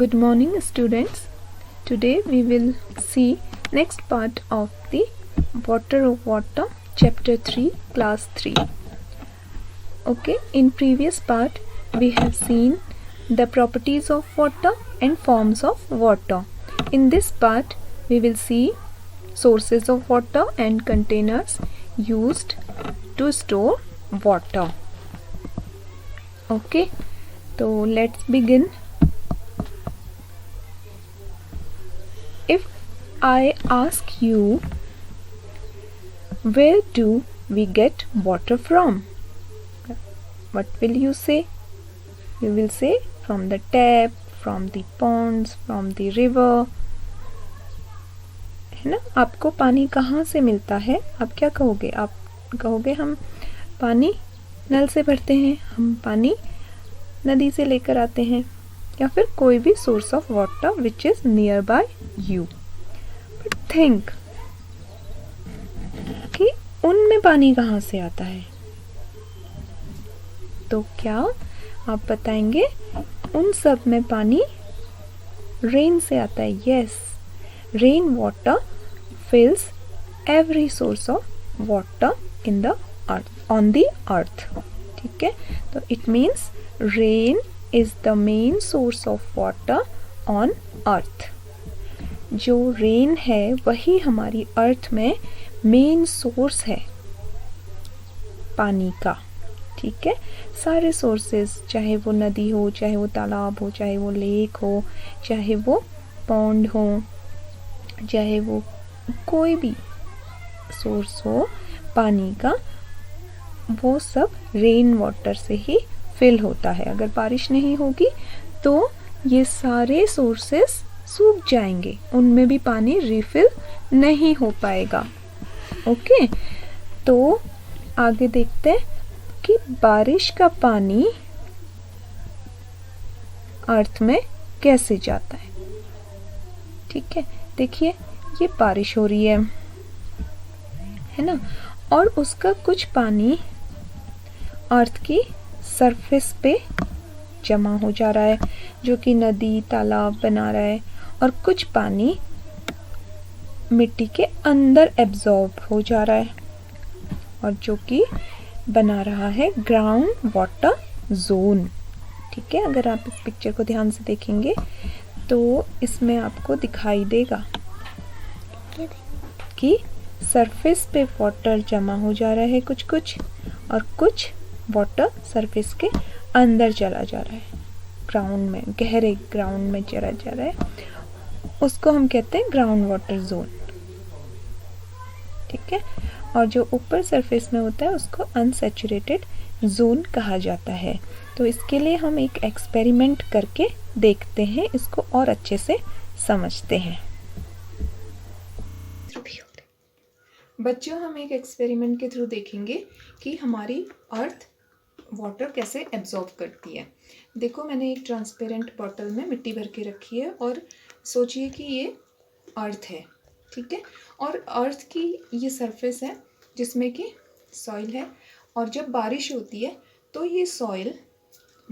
Good morning, students. Today we will see next part of the Water of Water, Chapter 3, Class 3. Okay, in previous part we have seen the properties of water and forms of water. In this part we will see sources of water and containers used to store water. Okay, so let's begin. If I ask you, where do we get water from? What will you say? You will say from the tap, from the ponds, from the river. है ना? आपको पानी कहाँ से मिलता है? आप क्या कहोगे? आप कहोगे हम पानी नल से भरते हैं, हम पानी नदी से लेकर आते हैं, या फिर कोई भी source of water which is near by you. But think कि उनमें पानी कहाँ से आता है? तो क्या आप बताएंगे? उन सब में पानी रेन से आता है. Yes, rain water fills every source of water in the earth, on the earth. ठीक है, तो it means rain is the main source of water on earth. जो रेन है वही हमारी अर्थ में मेन सोर्स है पानी का. ठीक है, सारे सोर्सेस, चाहे वो नदी हो, चाहे वो तालाब हो, चाहे वो लेक हो, चाहे वो पॉन्ड हो, चाहे वो कोई भी सोर्स हो पानी का, वो सब रेन वाटर से ही फिल होता है. अगर बारिश नहीं होगी तो ये सारे सोर्सेस सूख जाएंगे, उनमें भी पानी रिफिल नहीं हो पाएगा. ओके, तो आगे देखते हैं कि बारिश का पानी अर्थ में कैसे जाता है. ठीक है, देखिए ये बारिश हो रही है ना, और उसका कुछ पानी अर्थ की सरफेस पे जमा हो जा रहा है, जो कि नदी तालाब बना रहा है, और कुछ पानी मिट्टी के अंदर एब्जॉर्ब हो जा रहा है, और जो कि बना रहा है ग्राउंड वाटर जोन. ठीक है, अगर आप इस पिक्चर को ध्यान से देखेंगे तो इसमें आपको दिखाई देगा कि सरफेस पे वाटर जमा हो जा रहा है कुछ कुछ, और कुछ वाटर सरफेस के अंदर चला जा रहा है, ग्राउंड में, गहरे ग्राउंड में चला जा रहा है. उसको हम कहते हैं ग्राउंड वाटर जोन. ठीक है, और जो ऊपर सरफेस में होता है उसको अनसैचुरेटेड जोन कहा जाता है. तो इसके लिए हम एक एक्सपेरिमेंट करके देखते हैं, इसको और अच्छे से समझते हैं. बच्चों, हम एक एक्सपेरिमेंट के थ्रू देखेंगे कि हमारी अर्थ वाटर कैसे एब्जॉर्ब करती है. देखो, मैंने एक ट्रांसपेरेंट बॉटल में मिट्टी भर के रखी है, और सोचिए कि ये अर्थ है. ठीक है, और अर्थ की ये सरफेस है जिसमें कि सॉइल है, और जब बारिश होती है तो ये सॉइल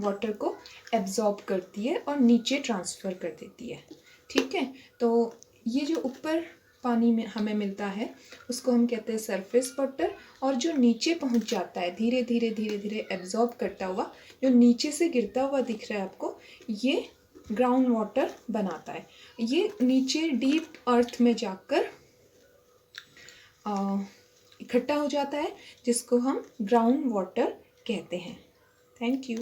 वाटर को एब्जॉर्ब करती है और नीचे ट्रांसफ़र कर देती है. ठीक है, तो ये जो ऊपर पानी में हमें मिलता है उसको हम कहते हैं सरफेस वाटर, और जो नीचे पहुंच जाता है धीरे धीरे धीरे धीरे एब्जॉर्ब करता हुआ, जो नीचे से गिरता हुआ दिख रहा है आपको, ये ग्राउंड वाटर बनाता है. ये नीचे डीप अर्थ में जाकर इकट्ठा हो जाता है, जिसको हम ग्राउंड वाटर कहते हैं. Thank you.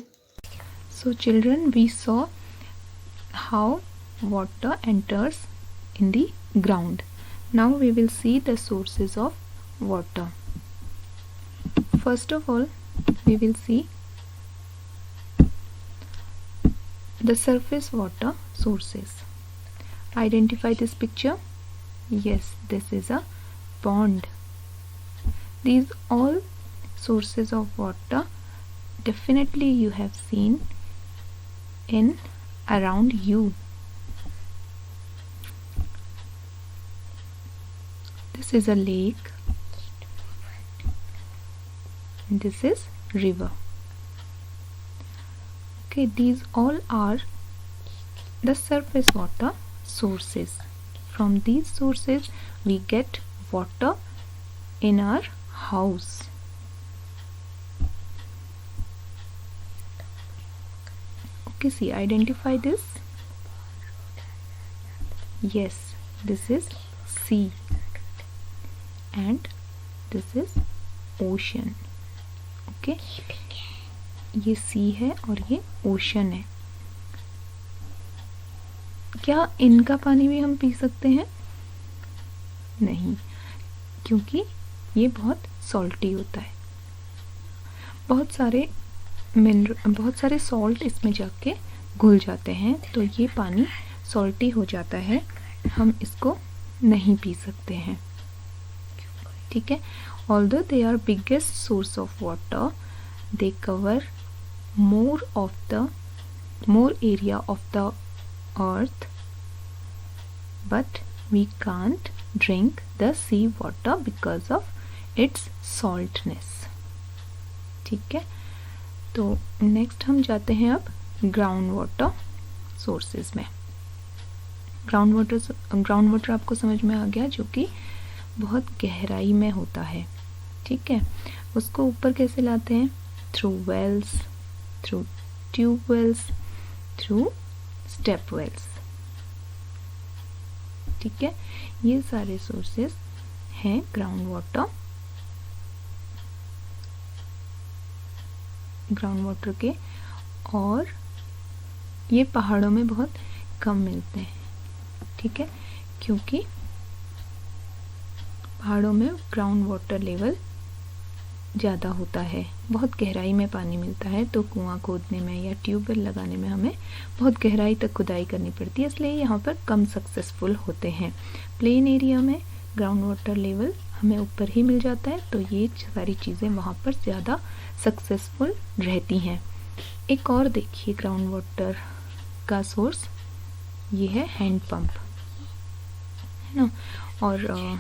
So children, we saw how water enters in the ground. Now we will see the sources of water. First of all, we will see the surface water sources. Identify this picture. Yes, this is a pond. These all sources of water definitely you have seen in around you. This is a lake, and this is river. Okay, these all are the surface water sources. From these sources we get water in our house. Okay, see, identify this. Yes, this is sea and this is ocean. Okay, ये सी है और ये ocean है. क्या इनका पानी भी हम पी सकते हैं? नहीं, क्योंकि ये बहुत सॉल्टी होता है. बहुत सारे सॉल्ट इसमें जाके घुल जाते हैं, तो ये पानी सॉल्टी हो जाता है, हम इसको नहीं पी सकते हैं. ठीक है. Although they are biggest source of water, they cover more area of the earth, but we can't drink the sea water because of its saltness. ठीक है. तो नेक्स्ट हम जाते हैं अब ग्राउंड वाटर सोर्सेज में. ग्राउंड वाटर आपको समझ में आ गया, जो कि बहुत गहराई में होता है. ठीक है. उसको ऊपर कैसे लाते हैं? Through wells, through tube wells, through step wells. ठीक है. ये सारे सोर्सेस हैं ग्राउंड वाटर के, और ये पहाड़ों में बहुत कम मिलते हैं. ठीक है. क्योंकि पहाड़ों में ग्राउंड वाटर लेवल ज़्यादा होता है, बहुत गहराई में पानी मिलता है, तो कुआं खोदने में या ट्यूबवेल लगाने में हमें बहुत गहराई तक खुदाई करनी पड़ती है, इसलिए यहाँ पर कम सक्सेसफुल होते हैं. प्लेन एरिया में ग्राउंड वाटर लेवल हमें ऊपर ही मिल जाता है, तो ये सारी चीज़ें वहाँ पर ज़्यादा सक्सेसफुल रहती हैं. एक और देखिए ग्राउंड वाटर का सोर्स, ये है हैंड पंप, है ना. और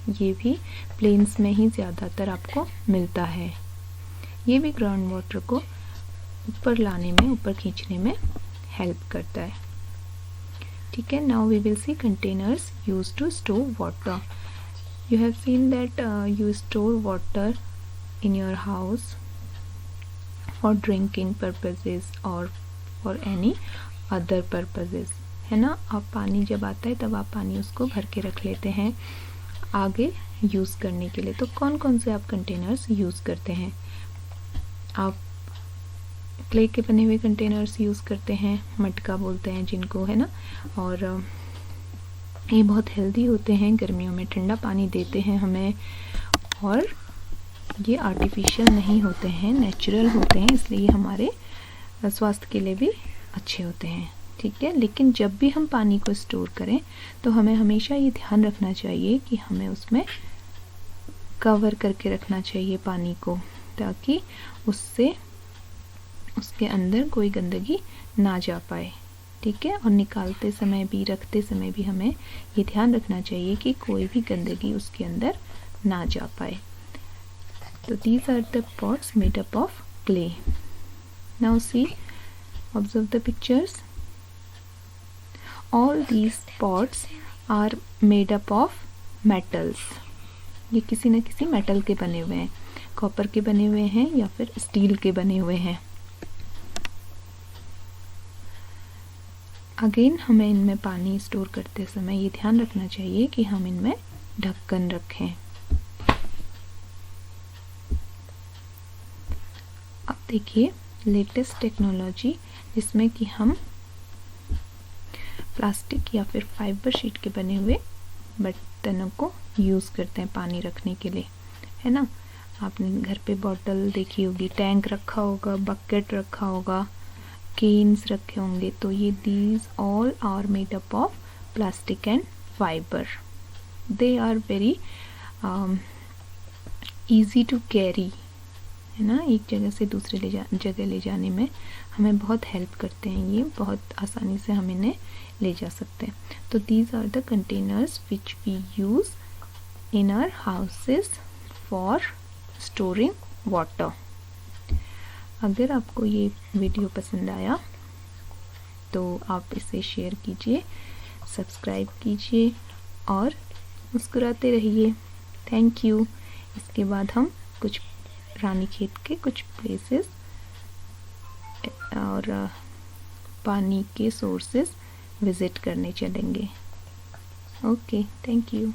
ये भी प्लेन्स में ही ज़्यादातर आपको मिलता है. ये भी ग्राउंड वाटर को ऊपर लाने में, ऊपर खींचने में हेल्प करता है. ठीक है. Now we will see containers used to store water. You have seen that you store water in your house for drinking purposes और फॉर एनी अदर पर्पजेज, है ना. आप पानी जब आता है तब आप पानी उसको भर के रख लेते हैं आगे यूज़ करने के लिए. तो कौन कौन से आप कंटेनर्स यूज़ करते हैं? आप क्ले के बने हुए कंटेनर्स यूज़ करते हैं, मटका बोलते हैं जिनको, है ना. और ये बहुत हेल्दी होते हैं, गर्मियों में ठंडा पानी देते हैं हमें, और ये आर्टिफिशियल नहीं होते हैं, नेचुरल होते हैं, इसलिए हमारे स्वास्थ्य के लिए भी अच्छे होते हैं. ठीक है. लेकिन जब भी हम पानी को स्टोर करें तो हमें हमेशा ये ध्यान रखना चाहिए कि हमें उसमें कवर करके रखना चाहिए पानी को, ताकि उससे उसके अंदर कोई गंदगी ना जा पाए. ठीक है. और निकालते समय भी, रखते समय भी हमें ये ध्यान रखना चाहिए कि कोई भी गंदगी उसके अंदर ना जा पाए. तो these are the pots made up of clay. Now see, observe the pictures. All these pots are made up of metals. ये किसी न किसी मेटल के बने हुए हैं, कॉपर के बने हुए हैं या फिर स्टील के बने हुए हैं. अगेन हमें इनमें पानी स्टोर करते समय ये ध्यान रखना चाहिए कि हम इनमें ढक्कन रखें. अब देखिए लेटेस्ट टेक्नोलॉजी, जिसमें कि हम प्लास्टिक या फिर फाइबर शीट के बने हुए बर्तनों को यूज़ करते हैं पानी रखने के लिए, है ना. आपने घर पे बॉटल देखी होगी, टैंक रखा होगा, बकेट रखा होगा, केन्स रखे होंगे. तो ये these all are made up of plastic and fibre. They are very easy to carry, है ना. एक जगह से दूसरे जगह ले जाने में हमें बहुत हेल्प करते हैं, ये बहुत आसानी से हम इन्हें ले जा सकते हैं. तो these are the containers which we use in our houses for storing water. अगर आपको ये वीडियो पसंद आया तो आप इसे शेयर कीजिए, सब्सक्राइब कीजिए और मुस्कुराते रहिए। Thank you. इसके बाद हम कुछ रानीखेत के कुछ प्लेसेस और पानी के सोर्सेस विज़िट करने चलेंगे। Okay, thank you.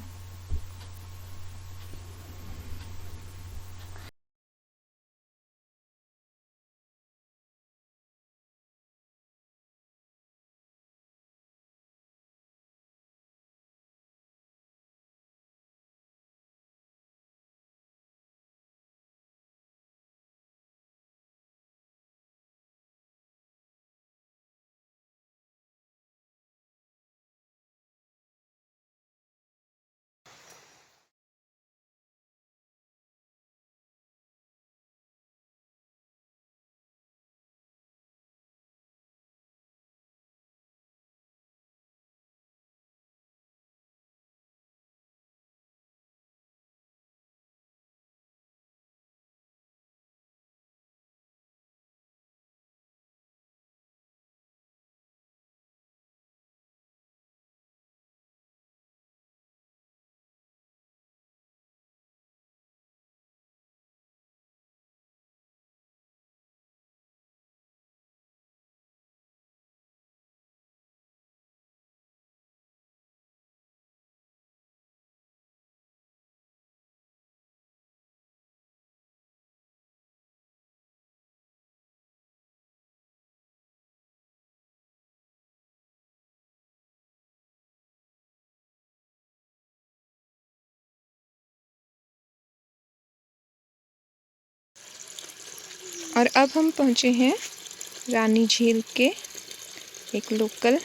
और अब हम पहुँचे हैं रानी झील के एक लोकल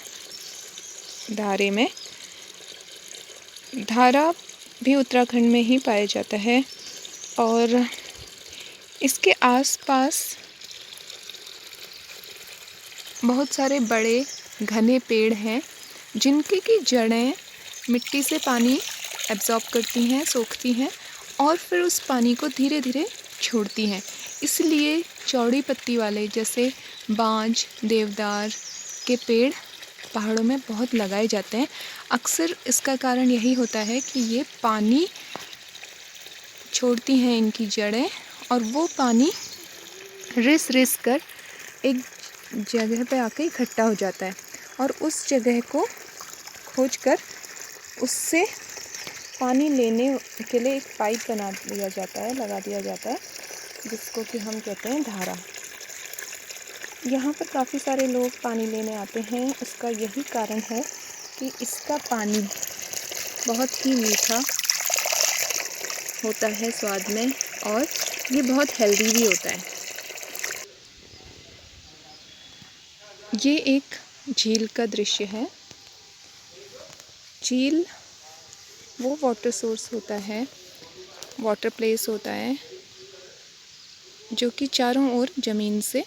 धारे में। धारा भी उत्तराखंड में ही पाया जाता है और इसके आसपास बहुत सारे बड़े घने पेड़ हैं जिनकी की जड़ें मिट्टी से पानी एब्जॉर्ब करती हैं, सोखती हैं और फिर उस पानी को धीरे धीरे छोड़ती हैं। इसलिए चौड़ी पत्ती वाले जैसे बांज, देवदार के पेड़ पहाड़ों में बहुत लगाए जाते हैं। अक्सर इसका कारण यही होता है कि ये पानी छोड़ती हैं इनकी जड़ें और वो पानी रिस रिस कर एक जगह पे आके इकट्ठा हो जाता है और उस जगह को खोजकर उससे पानी लेने के लिए एक पाइप बना दिया जाता है, लगा दिया जाता है, जिसको कि हम कहते हैं धारा। यहाँ पर काफ़ी सारे लोग पानी लेने आते हैं। उसका यही कारण है कि इसका पानी बहुत ही मीठा होता है स्वाद में और ये बहुत हेल्दी भी होता है। ये एक झील का दृश्य है। झील वो वाटर सोर्स होता है, वाटर प्लेस होता है जो कि चारों ओर ज़मीन से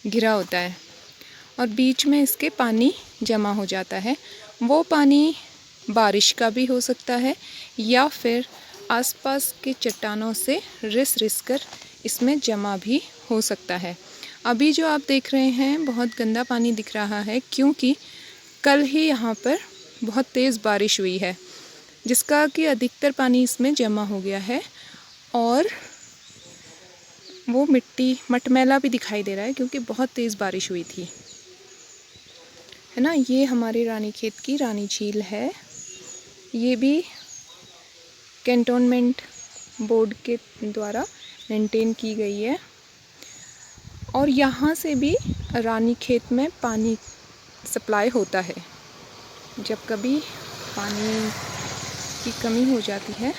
घिरा होता है और बीच में इसके पानी जमा हो जाता है। वो पानी बारिश का भी हो सकता है या फिर आसपास के चट्टानों से रिस रिस कर इसमें जमा भी हो सकता है। अभी जो आप देख रहे हैं बहुत गंदा पानी दिख रहा है क्योंकि कल ही यहाँ पर बहुत तेज़ बारिश हुई है जिसका कि अधिकतर पानी इसमें जमा हो गया है और वो मिट्टी मटमैला भी दिखाई दे रहा है क्योंकि बहुत तेज़ बारिश हुई थी, है ना। ये हमारे रानीखेत की रानी झील है। ये भी कैंटोनमेंट बोर्ड के द्वारा मेंटेन की गई है और यहाँ से भी रानीखेत में पानी सप्लाई होता है। जब कभी पानी की कमी हो जाती है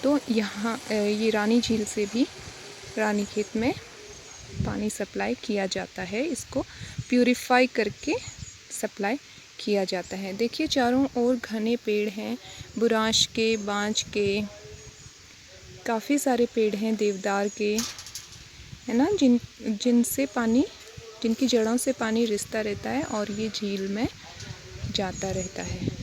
तो यहाँ ये रानी झील से भी रानीखेत में पानी सप्लाई किया जाता है। इसको प्यूरिफाई करके सप्लाई किया जाता है। देखिए चारों ओर घने पेड़ हैं, बुरांश के, बांज के, काफ़ी सारे पेड़ हैं देवदार के, है ना, जिनसे पानी, जिनकी जड़ों से पानी रिसता रहता है और ये झील में जाता रहता है।